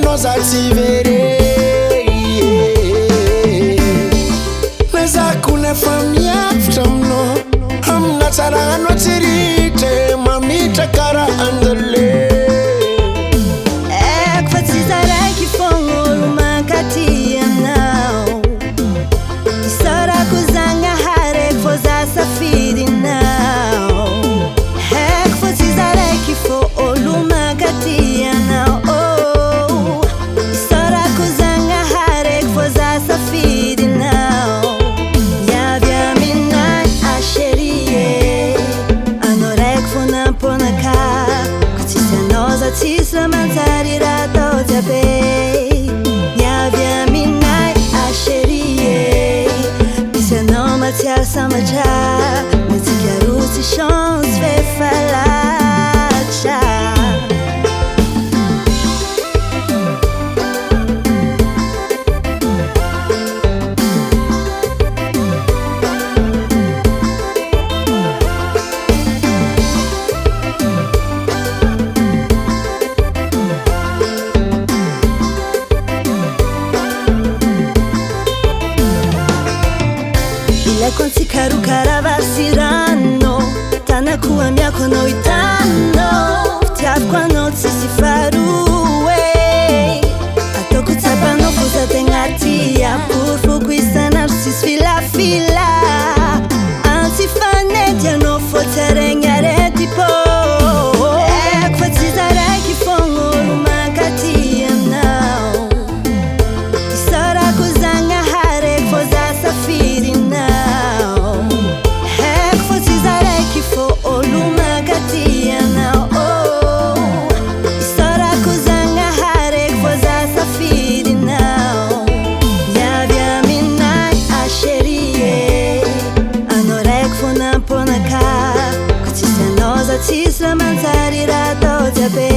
noza tivere Nezakune famia no Hamna sarano tirite Mamita kara andale Fatizaraki fongolo mankatia now Isara kuzanga hare foza Safidy now Fatizaraki fongolo mankatia now Oh Isara kuzanga hare foza Safidy now Yavya mina asherie Anorek fona ponaka Kutisanoza tisla mantari rato jabe Nyavya minai asherie Bisano matia samacha Netikia ruti chance ve falacha Konti karu karavasirano Tana kuwa miako no itano Tiafkwa no tsisifaruwe Atoko tsapano fusa tengatia Purfu kwisa narsis fila fila Antifanetia no foterengare tipo Kwatizaraki fongolo mankatia now Isara kuzanga hare foza Safidy now Tisla mantari rato jabe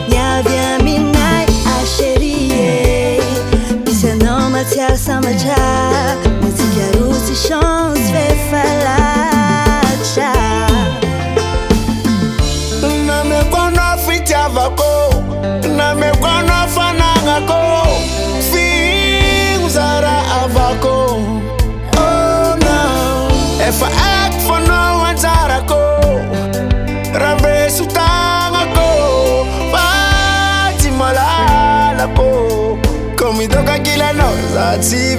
Nyavya minai asherie Bisano matia samacha Netikia ruti chance ve falacha Name kono fitia vako Name kono fanangako Fingzara avako Oh no If I act for no one tarako Rabe sutanga ko Fatima la ko Komidoka kila no Zati